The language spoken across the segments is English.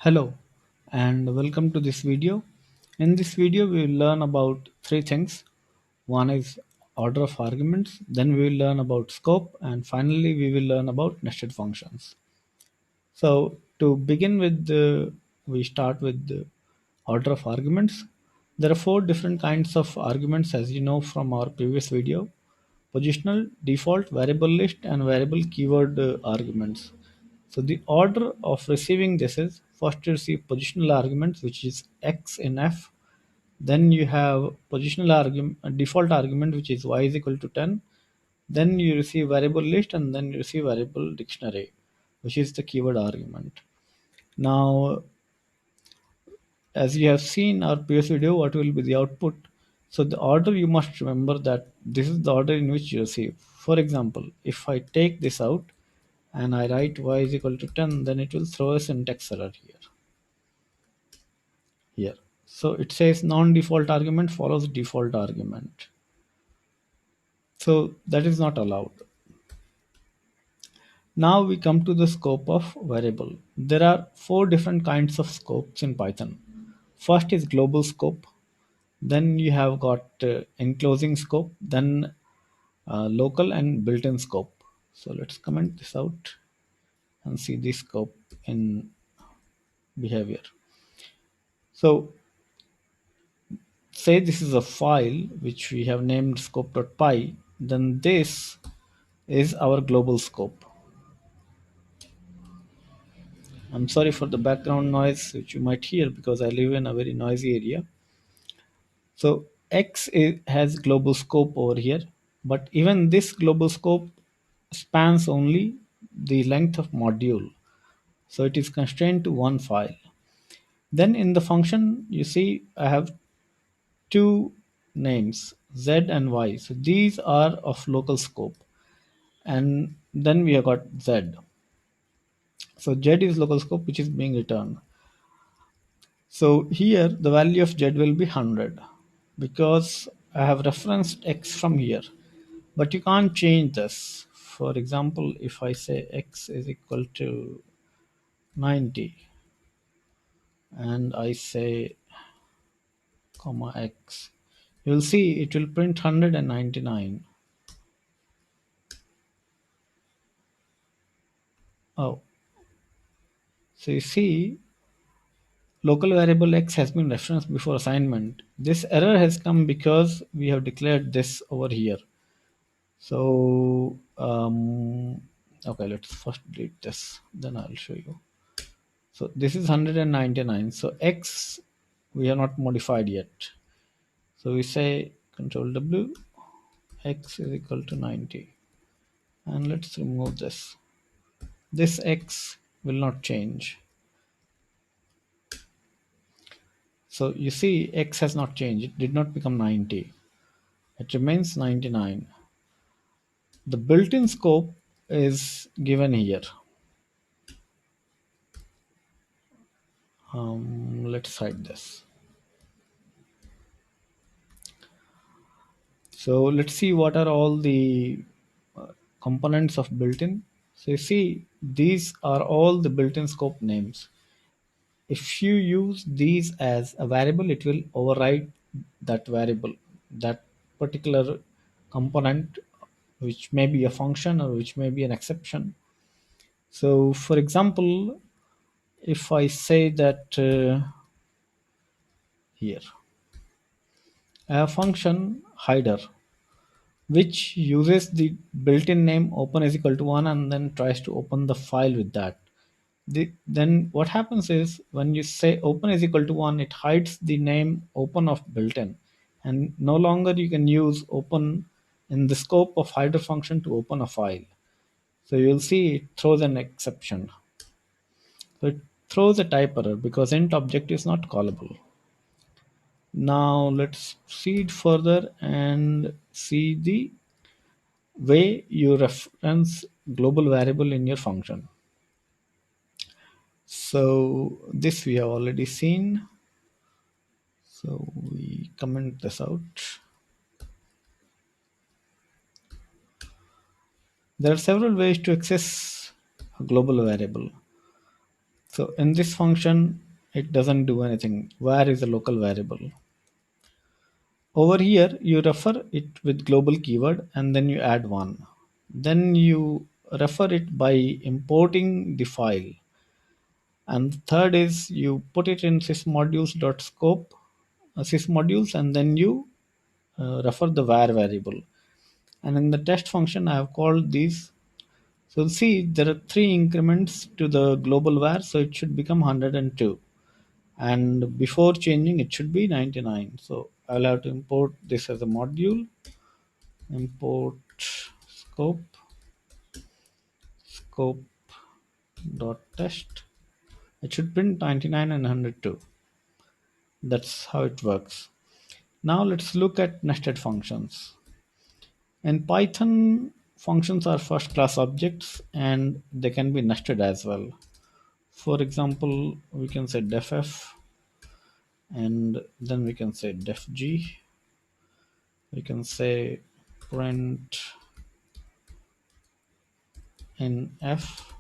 Hello and welcome to this video. In this video we will learn about three things. One is order of arguments, then we will learn about scope, and finally we will learn about nested functions. So to begin with, we start with the order of arguments. There are four different kinds of arguments as you know from our previous video: positional, default, variable list, and variable keyword arguments. So the order of receiving this is first you receive positional arguments, which is x in f. Then you have positional argument, default argument, which is y is equal to 10. Then you receive variable list, and then you receive variable dictionary, which is the keyword argument. Now, as you have seen our previous video, what will be the output? So the order, you must remember that this is the order in which you receive. For example, if I take this out and I write y is equal to 10, then it will throw a syntax error here. So it says non-default argument follows default argument. So that is not allowed. Now we come to the scope of variable. There are four different kinds of scopes in Python. First is global scope. Then you have got enclosing scope. Then local and built-in scope. So let's comment this out and see the scope in behavior. So say this is a file which we have named scope.py, then this is our global scope. I'm sorry for the background noise which you might hear because I live in a very noisy area. So has global scope over here, but even this global scope spans only the length of module. So it is constrained to one file. Then in the function, you see I have two names, z and y. So these are of local scope. And then we have got z. So z is local scope which is being returned. So here the value of z will be 100 because I have referenced x from here. But you can't change this. For example, if I say x is equal to 90 and I say comma x, you'll see it will print 199. Oh, so you see local variable x has been referenced before assignment. This error has come because we have declared this over here. So okay, let's first delete this, then I'll show you. So this is 199. So x we have not modified yet. So we say control W, x is equal to 90. And let's remove this. This x will not change. So you see x has not changed. It did not become 90. It remains 99. The built-in scope is given here. Let's hide this. So let's see what are all the components of built-in. So you see these are all the built-in scope names. If you use these as a variable, it will override that variable, that particular component, which may be a function or which may be an exception. So for example, if I say that here a function hider which uses the built-in name open is equal to 1 and then tries to open the file with that. Then what happens is when you say open is equal to 1, it hides the name open of built-in, and no longer you can use open in the scope of hider function to open a file. So you'll see it throws an exception. So it throws a type error because int object is not callable. Now let's proceed further and see the way you reference global variable in your function. So this we have already seen. So we comment this out. There are several ways to access a global variable. So in this function, it doesn't do anything. Var is a local variable. Over here, you refer it with global keyword and then you add one. Then you refer it by importing the file. And third is you put it in sysmodules.scope, sysmodules, and then you refer the var variable. And in the test function, I have called these. So see, there are three increments to the global var, so it should become 102. And before changing, it should be 99. So I'll have to import this as a module. Import scope dot test. It should print 99 and 102. That's how it works. Now let's look at nested functions. In Python, functions are first class objects and they can be nested as well. For example, we can say deff and then we can say defg. We can say print in f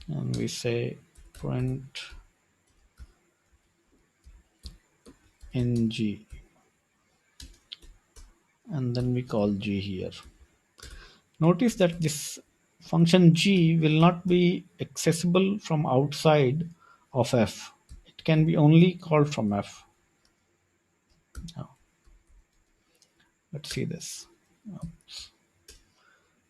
and we say print in g and then we call g here. Notice that this function g will not be accessible from outside of f. It can be only called from f. Now, let's see this.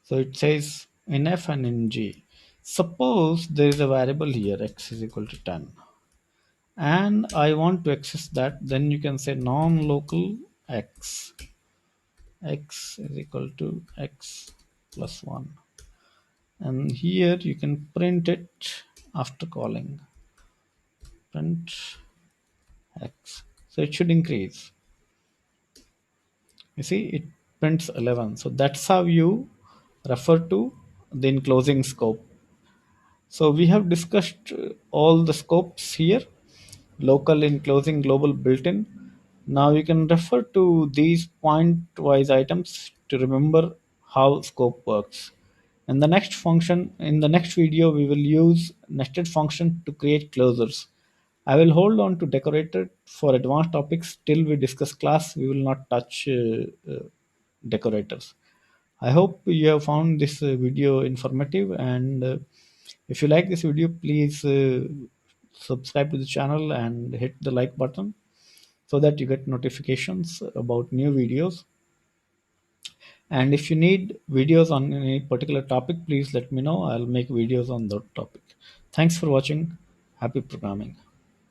So it says in f and in g. Suppose there is a variable here x is equal to 10 and I want to access that, then you can say non-local x is equal to x plus 1 and here you can print it after calling print x, so it should increase. You see it prints 11, so that's how you refer to the enclosing scope. So we have discussed all the scopes here: local, enclosing, global, built-in. Now you can refer to these point-wise items to remember how scope works. In the next video, we will use nested function to create closures. I will hold on to decorator for advanced topics till we discuss class. We will not touch decorators. I hope you have found this video informative, and if you like this video, please subscribe to the channel and hit the like button so that you get notifications about new videos. And if you need videos on any particular topic, please let me know. I'll make videos on that topic. Thanks for watching. Happy programming.